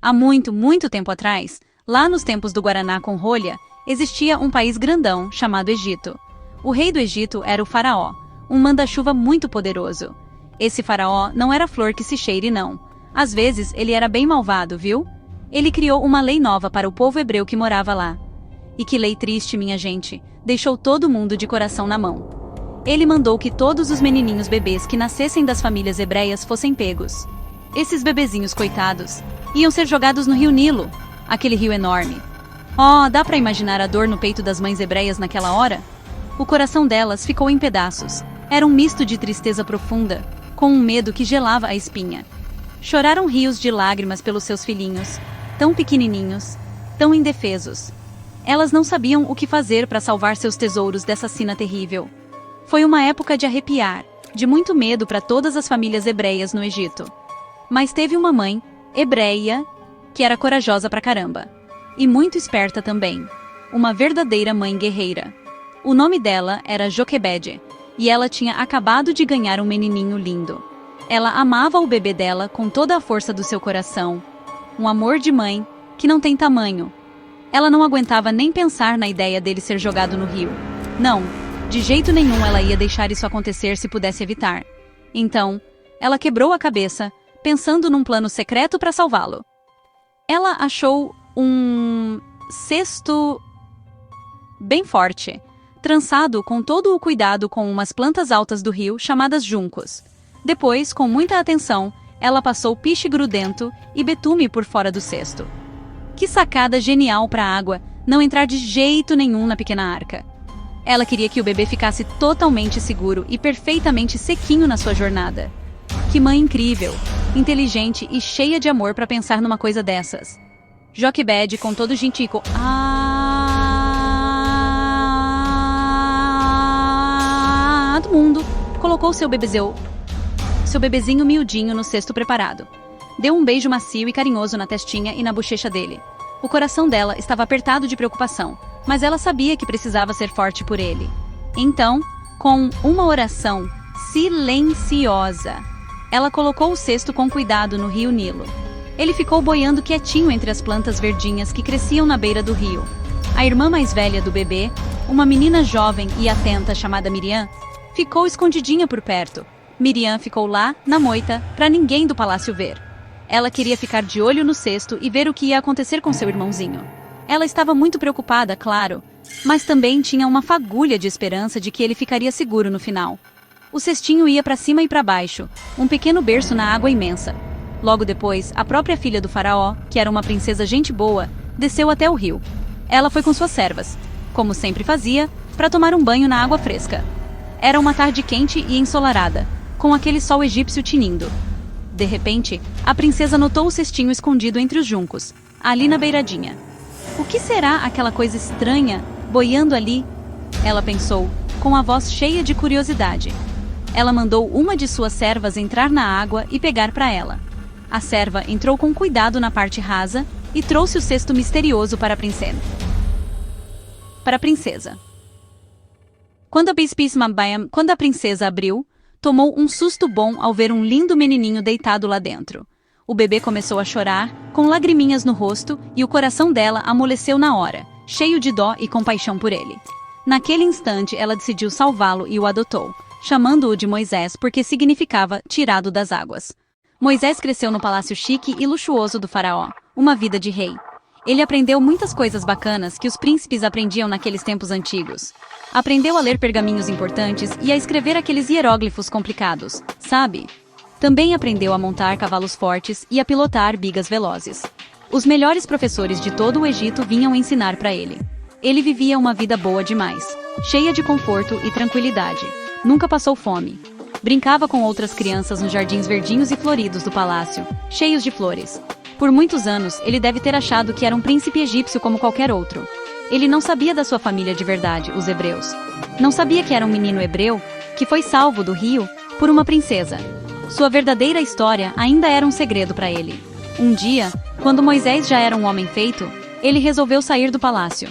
Há muito, muito tempo atrás, lá nos tempos do Guaraná com rolha, existia um país grandão chamado Egito. O rei do Egito era o faraó, um manda-chuva muito poderoso. Esse faraó não era flor que se cheire não. Às vezes ele era bem malvado, viu? Ele criou uma lei nova para o povo hebreu que morava lá. E que lei triste, minha gente, deixou todo mundo de coração na mão. Ele mandou que todos os menininhos bebês que nascessem das famílias hebreias fossem pegos. Esses bebezinhos coitados iam ser jogados no rio Nilo, aquele rio enorme. Oh, dá pra imaginar a dor no peito das mães hebreias naquela hora? O coração delas ficou em pedaços. Era um misto de tristeza profunda, com um medo que gelava a espinha. Choraram rios de lágrimas pelos seus filhinhos, tão pequenininhos, tão indefesos. Elas não sabiam o que fazer para salvar seus tesouros dessa sina terrível. Foi uma época de arrepiar, de muito medo para todas as famílias hebreias no Egito. Mas teve uma mãe, hebreia, que era corajosa pra caramba. E muito esperta também. Uma verdadeira mãe guerreira. O nome dela era Joquebede, e ela tinha acabado de ganhar um menininho lindo. Ela amava o bebê dela com toda a força do seu coração. Um amor de mãe que não tem tamanho. Ela não aguentava nem pensar na ideia dele ser jogado no rio. Não, de jeito nenhum ela ia deixar isso acontecer se pudesse evitar. Então, ela quebrou a cabeça, pensando num plano secreto para salvá-lo. Ela achou um cesto bem forte, trançado com todo o cuidado com umas plantas altas do rio chamadas juncos. Depois, com muita atenção, ela passou piche grudento e betume por fora do cesto. Que sacada genial para a água não entrar de jeito nenhum na pequena arca. Ela queria que o bebê ficasse totalmente seguro e perfeitamente sequinho na sua jornada. Que mãe incrível, inteligente e cheia de amor para pensar numa coisa dessas. Joquebede, com todo jentico, do mundo, colocou seu bebezinho miudinho no cesto preparado. Deu um beijo macio e carinhoso na testinha e na bochecha dele. O coração dela estava apertado de preocupação, mas ela sabia que precisava ser forte por ele. Então, com uma oração silenciosa, ela colocou o cesto com cuidado no rio Nilo. Ele ficou boiando quietinho entre as plantas verdinhas que cresciam na beira do rio. A irmã mais velha do bebê, uma menina jovem e atenta chamada Miriam, ficou escondidinha por perto. Miriam ficou lá, na moita, para ninguém do palácio ver. Ela queria ficar de olho no cesto e ver o que ia acontecer com seu irmãozinho. Ela estava muito preocupada, claro, mas também tinha uma fagulha de esperança de que ele ficaria seguro no final. O cestinho ia para cima e para baixo, um pequeno berço na água imensa. Logo depois, a própria filha do faraó, que era uma princesa gente boa, desceu até o rio. Ela foi com suas servas, como sempre fazia, para tomar um banho na água fresca. Era uma tarde quente e ensolarada, com aquele sol egípcio tinindo. De repente, a princesa notou o cestinho escondido entre os juncos, ali na beiradinha. O que será aquela coisa estranha, boiando ali? Ela pensou, com a voz cheia de curiosidade. Ela mandou uma de suas servas entrar na água e pegar para ela. A serva entrou com cuidado na parte rasa e trouxe o cesto misterioso para a princesa. Quando a princesa abriu, tomou um susto bom ao ver um lindo menininho deitado lá dentro. O bebê começou a chorar, com lagriminhas no rosto, e o coração dela amoleceu na hora, cheio de dó e compaixão por ele. Naquele instante, ela decidiu salvá-lo e o adotou, chamando-o de Moisés porque significava tirado das águas. Moisés cresceu no palácio chique e luxuoso do faraó, uma vida de rei. Ele aprendeu muitas coisas bacanas que os príncipes aprendiam naqueles tempos antigos. Aprendeu a ler pergaminhos importantes e a escrever aqueles hieróglifos complicados, sabe? Também aprendeu a montar cavalos fortes e a pilotar bigas velozes. Os melhores professores de todo o Egito vinham ensinar para ele. Ele vivia uma vida boa demais, cheia de conforto e tranquilidade. Nunca passou fome. Brincava com outras crianças nos jardins verdinhos e floridos do palácio, cheios de flores. Por muitos anos, ele deve ter achado que era um príncipe egípcio como qualquer outro. Ele não sabia da sua família de verdade, os hebreus. Não sabia que era um menino hebreu, que foi salvo do rio por uma princesa. Sua verdadeira história ainda era um segredo para ele. Um dia, quando Moisés já era um homem feito, ele resolveu sair do palácio.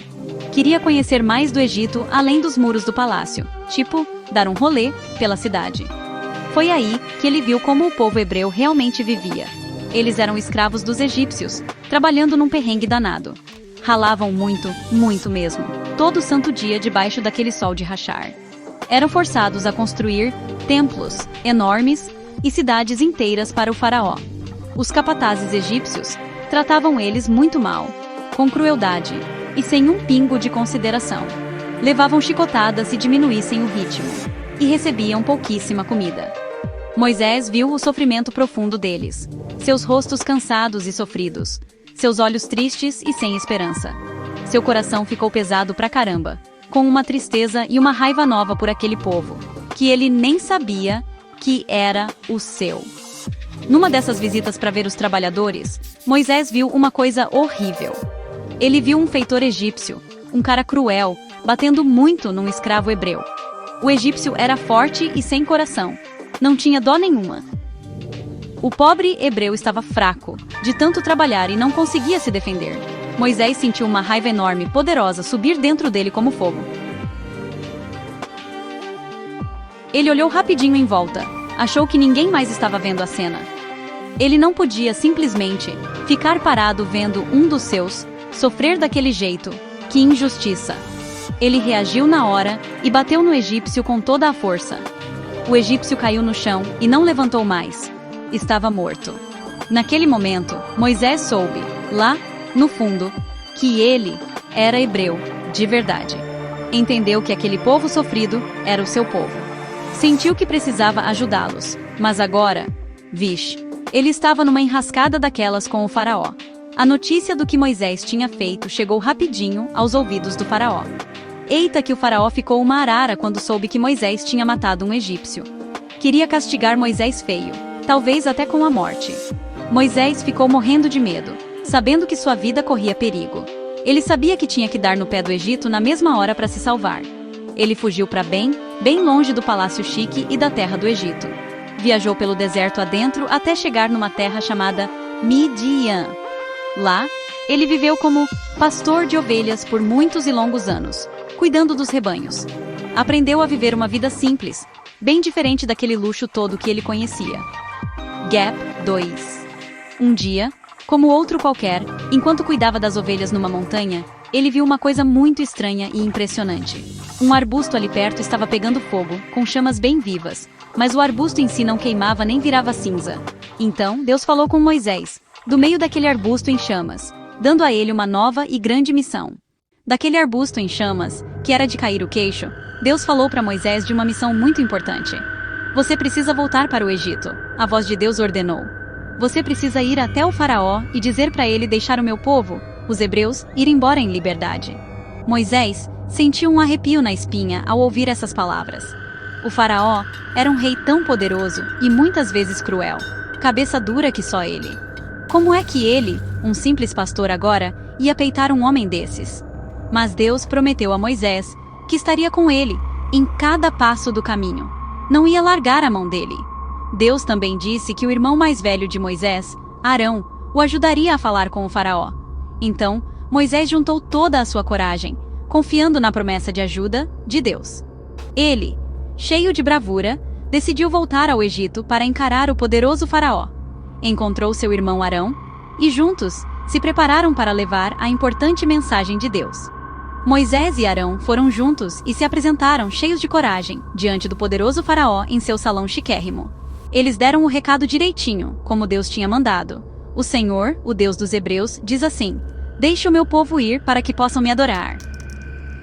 Queria conhecer mais do Egito além dos muros do palácio, tipo, dar um rolê pela cidade. Foi aí que ele viu como o povo hebreu realmente vivia. Eles eram escravos dos egípcios, trabalhando num perrengue danado. Ralavam muito, muito mesmo, todo santo dia debaixo daquele sol de rachar. Eram forçados a construir templos enormes e cidades inteiras para o faraó. Os capatazes egípcios tratavam eles muito mal, com crueldade e sem um pingo de consideração. Levavam chicotadas se diminuíssem o ritmo, e recebiam pouquíssima comida. Moisés viu o sofrimento profundo deles, seus rostos cansados e sofridos, seus olhos tristes e sem esperança. Seu coração ficou pesado pra caramba, com uma tristeza e uma raiva nova por aquele povo, que ele nem sabia que era o seu. Numa dessas visitas para ver os trabalhadores, Moisés viu uma coisa horrível. Ele viu um feitor egípcio, um cara cruel, batendo muito num escravo hebreu. O egípcio era forte e sem coração, não tinha dó nenhuma. O pobre hebreu estava fraco, de tanto trabalhar e não conseguia se defender. Moisés sentiu uma raiva enorme, poderosa, subir dentro dele como fogo. Ele olhou rapidinho em volta, achou que ninguém mais estava vendo a cena. Ele não podia simplesmente ficar parado vendo um dos seus sofrer daquele jeito. Que injustiça! Ele reagiu na hora e bateu no egípcio com toda a força. O egípcio caiu no chão e não levantou mais. Estava morto. Naquele momento, Moisés soube, lá, no fundo, que ele era hebreu, de verdade. Entendeu que aquele povo sofrido era o seu povo. Sentiu que precisava ajudá-los, mas agora, vixe, ele estava numa enrascada daquelas com o faraó. A notícia do que Moisés tinha feito chegou rapidinho aos ouvidos do faraó. Eita, que o faraó ficou uma arara quando soube que Moisés tinha matado um egípcio. Queria castigar Moisés feio, talvez até com a morte. Moisés ficou morrendo de medo, sabendo que sua vida corria perigo. Ele sabia que tinha que dar no pé do Egito na mesma hora para se salvar. Ele fugiu para bem longe do palácio chique e da terra do Egito. Viajou pelo deserto adentro até chegar numa terra chamada Midian. Lá, ele viveu como pastor de ovelhas por muitos e longos anos, cuidando dos rebanhos. Aprendeu a viver uma vida simples, bem diferente daquele luxo todo que ele conhecia. Gap 2. Um dia, como outro qualquer, enquanto cuidava das ovelhas numa montanha, ele viu uma coisa muito estranha e impressionante. Um arbusto ali perto estava pegando fogo, com chamas bem vivas, mas o arbusto em si não queimava nem virava cinza. Então, Deus falou com Moisés, do meio daquele arbusto em chamas, dando a ele uma nova e grande missão. Daquele arbusto em chamas, que era de cair o queixo, Deus falou para Moisés de uma missão muito importante. Você precisa voltar para o Egito, a voz de Deus ordenou. Você precisa ir até o faraó e dizer para ele deixar o meu povo, os hebreus, ir embora em liberdade. Moisés sentiu um arrepio na espinha ao ouvir essas palavras. O faraó era um rei tão poderoso e muitas vezes cruel, cabeça dura que só ele. Como é que ele, um simples pastor agora, ia peitar um homem desses? Mas Deus prometeu a Moisés que estaria com ele, em cada passo do caminho. Não ia largar a mão dele. Deus também disse que o irmão mais velho de Moisés, Arão, o ajudaria a falar com o faraó. Então, Moisés juntou toda a sua coragem, confiando na promessa de ajuda de Deus. Ele, cheio de bravura, decidiu voltar ao Egito para encarar o poderoso faraó. Encontrou seu irmão Arão e juntos se prepararam para levar a importante mensagem de Deus. Moisés e Arão foram juntos e se apresentaram cheios de coragem diante do poderoso faraó em seu salão chiquérrimo. Eles deram o recado direitinho, como Deus tinha mandado. O Senhor, o Deus dos Hebreus, diz assim: deixe o meu povo ir para que possam me adorar.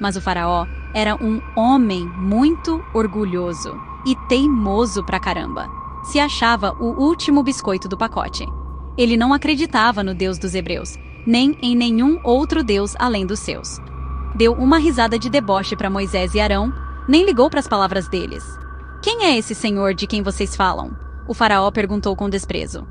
Mas o faraó era um homem muito orgulhoso e teimoso pra caramba. Se achava o último biscoito do pacote. Ele não acreditava no Deus dos Hebreus, nem em nenhum outro Deus além dos seus. Deu uma risada de deboche para Moisés e Arão, nem ligou para as palavras deles. Quem é esse Senhor de quem vocês falam? O faraó perguntou com desprezo.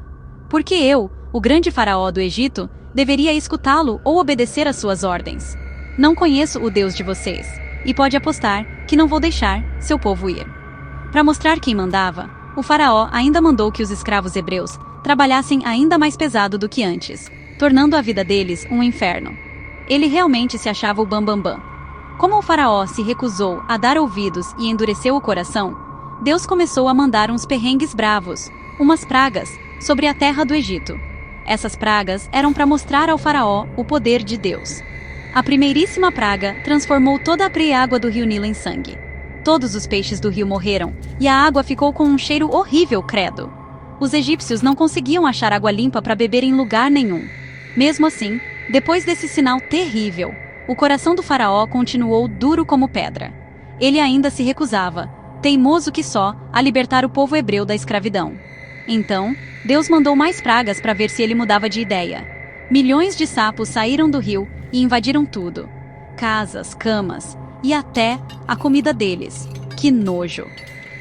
Porque eu, o grande faraó do Egito, deveria escutá-lo ou obedecer às suas ordens. Não conheço o Deus de vocês, e pode apostar que não vou deixar seu povo ir. Para mostrar quem mandava, o faraó ainda mandou que os escravos hebreus trabalhassem ainda mais pesado do que antes, tornando a vida deles um inferno. Ele realmente se achava o bambambam. Como o faraó se recusou a dar ouvidos e endureceu o coração, Deus começou a mandar uns perrengues bravos, umas pragas, sobre a terra do Egito. Essas pragas eram para mostrar ao faraó o poder de Deus. A primeiríssima praga transformou toda a água do rio Nilo em sangue. Todos os peixes do rio morreram, e a água ficou com um cheiro horrível, credo. Os egípcios não conseguiam achar água limpa para beber em lugar nenhum. Mesmo assim, depois desse sinal terrível, o coração do faraó continuou duro como pedra. Ele ainda se recusava, teimoso que só, a libertar o povo hebreu da escravidão. Então, Deus mandou mais pragas para ver se ele mudava de ideia. Milhões de sapos saíram do rio e invadiram tudo. Casas, camas e até a comida deles. Que nojo!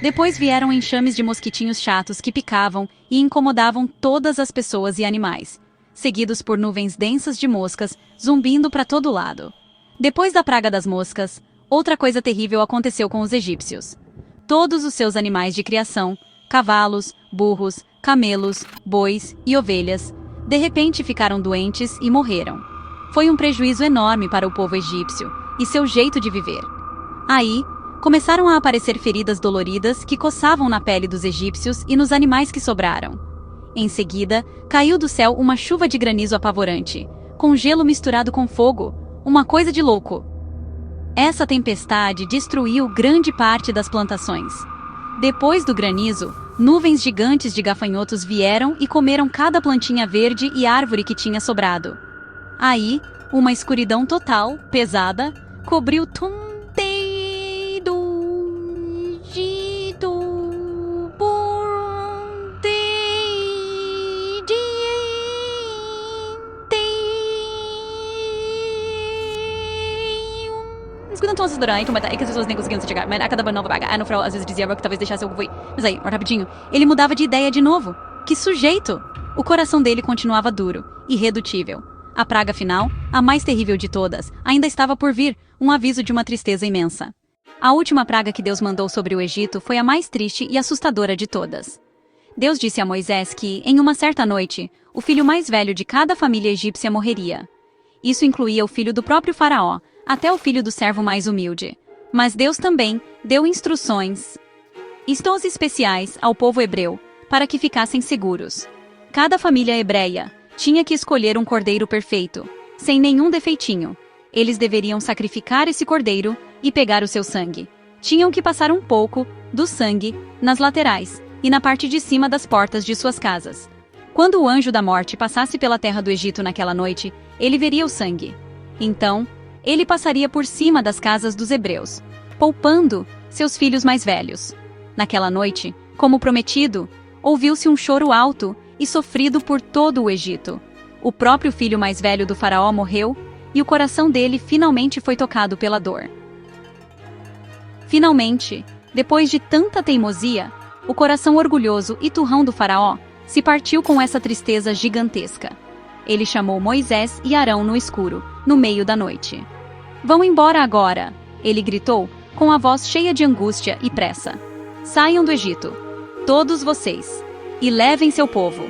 Depois vieram enxames de mosquitinhos chatos que picavam e incomodavam todas as pessoas e animais, seguidos por nuvens densas de moscas zumbindo para todo lado. Depois da praga das moscas, outra coisa terrível aconteceu com os egípcios. Todos os seus animais de criação, cavalos, burros, camelos, bois e ovelhas, de repente ficaram doentes e morreram. Foi um prejuízo enorme para o povo egípcio e seu jeito de viver. Aí, começaram a aparecer feridas doloridas que coçavam na pele dos egípcios e nos animais que sobraram. Em seguida, caiu do céu uma chuva de granizo apavorante, com gelo misturado com fogo, uma coisa de louco. Essa tempestade destruiu grande parte das plantações. Depois do granizo, nuvens gigantes de gafanhotos vieram e comeram cada plantinha verde e árvore que tinha sobrado. Aí, uma escuridão total, pesada, cobriu do Egito por escutando todas as durante, mas é que as pessoas nem conseguiam se chegar. Mas a cada nova vaga, no final, às vezes dizia que talvez deixasse eu fui. Mas aí, rapidinho, ele mudava de ideia de novo. Que sujeito! O coração dele continuava duro, irredutível. A praga final, a mais terrível de todas, ainda estava por vir, um aviso de uma tristeza imensa. A última praga que Deus mandou sobre o Egito foi a mais triste e assustadora de todas. Deus disse a Moisés que, em uma certa noite, o filho mais velho de cada família egípcia morreria. Isso incluía o filho do próprio faraó, até o filho do servo mais humilde. Mas Deus também deu instruções especiais ao povo hebreu, para que ficassem seguros. Cada família hebreia tinha que escolher um cordeiro perfeito, sem nenhum defeitinho. Eles deveriam sacrificar esse cordeiro e pegar o seu sangue. Tinham que passar um pouco do sangue nas laterais e na parte de cima das portas de suas casas. Quando o anjo da morte passasse pela terra do Egito naquela noite, ele veria o sangue. Então, ele passaria por cima das casas dos hebreus, poupando seus filhos mais velhos. Naquela noite, como prometido, ouviu-se um choro alto e sofrido por todo o Egito. O próprio filho mais velho do faraó morreu e o coração dele finalmente foi tocado pela dor. Finalmente, depois de tanta teimosia, o coração orgulhoso e turrão do faraó se partiu com essa tristeza gigantesca. Ele chamou Moisés e Arão no escuro, no meio da noite. "Vão embora agora!" ele gritou, com a voz cheia de angústia e pressa. "Saiam do Egito, todos vocês, e levem seu povo,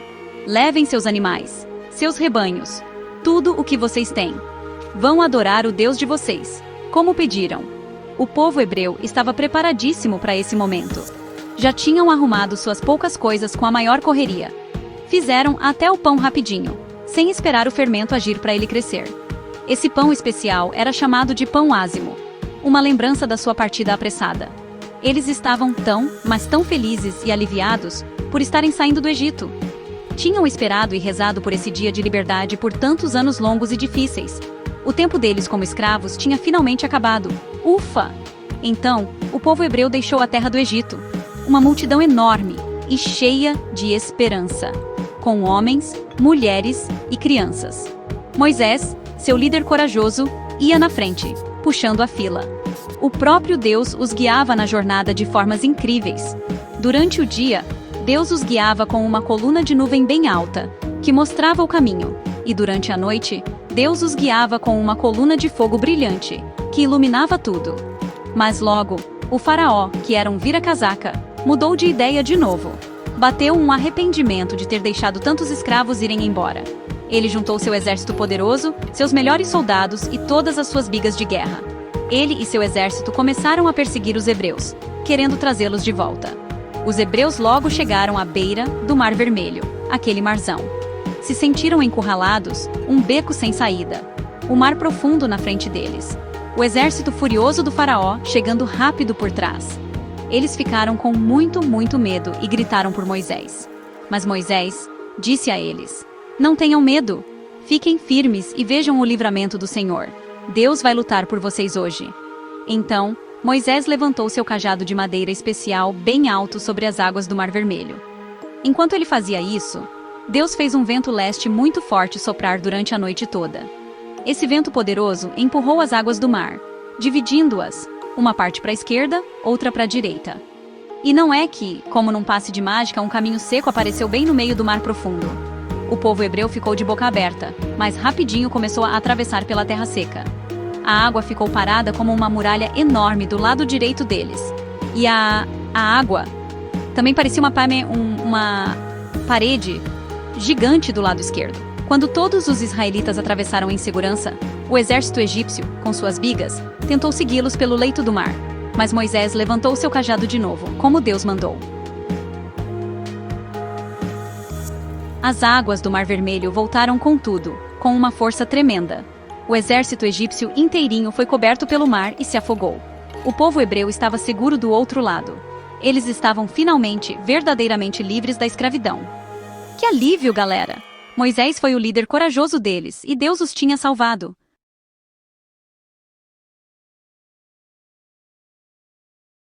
levem seus animais, seus rebanhos, tudo o que vocês têm. Vão adorar o Deus de vocês, como pediram." O povo hebreu estava preparadíssimo para esse momento. Já tinham arrumado suas poucas coisas com a maior correria. Fizeram até o pão rapidinho, sem esperar o fermento agir para ele crescer. Esse pão especial era chamado de pão ázimo, uma lembrança da sua partida apressada. Eles estavam tão, mas tão felizes e aliviados por estarem saindo do Egito. Tinham esperado e rezado por esse dia de liberdade por tantos anos longos e difíceis. O tempo deles como escravos tinha finalmente acabado. Ufa! Então, o povo hebreu deixou a terra do Egito, uma multidão enorme e cheia de esperança, com homens, mulheres e crianças. Moisés, seu líder corajoso, ia na frente, puxando a fila. O próprio Deus os guiava na jornada de formas incríveis. Durante o dia, Deus os guiava com uma coluna de nuvem bem alta, que mostrava o caminho, e durante a noite, Deus os guiava com uma coluna de fogo brilhante, que iluminava tudo. Mas logo, o faraó, que era um vira-casaca, mudou de ideia de novo. Bateu um arrependimento de ter deixado tantos escravos irem embora. Ele juntou seu exército poderoso, seus melhores soldados e todas as suas bigas de guerra. Ele e seu exército começaram a perseguir os hebreus, querendo trazê-los de volta. Os hebreus logo chegaram à beira do Mar Vermelho, aquele marzão. se sentiram encurralados, um beco sem saída. O mar profundo na frente deles. O exército furioso do faraó chegando rápido por trás. Eles ficaram com muito medo e gritaram por Moisés. Mas Moisés disse a eles: não tenham medo. Fiquem firmes e vejam o livramento do Senhor. Deus vai lutar por vocês hoje. Então, Moisés levantou seu cajado de madeira especial bem alto sobre as águas do Mar Vermelho. Enquanto ele fazia isso, Deus fez um vento leste muito forte soprar durante a noite toda. Esse vento poderoso empurrou as águas do mar, dividindo-as, uma parte para a esquerda, outra para a direita. E não é que, como num passe de mágica, um caminho seco apareceu bem no meio do mar profundo. O povo hebreu ficou de boca aberta, mas rapidinho começou a atravessar pela terra seca. A água ficou parada como uma muralha enorme do lado direito deles. E a água também parecia uma parede gigante do lado esquerdo. Quando todos os israelitas atravessaram em segurança, o exército egípcio, com suas bigas, tentou segui-los pelo leito do mar. Mas Moisés levantou seu cajado de novo, como Deus mandou. As águas do Mar Vermelho voltaram com tudo, com uma força tremenda. O exército egípcio inteirinho foi coberto pelo mar e se afogou. O povo hebreu estava seguro do outro lado. Eles estavam finalmente, verdadeiramente livres da escravidão. Que alívio, galera! Moisés foi o líder corajoso deles e Deus os tinha salvado.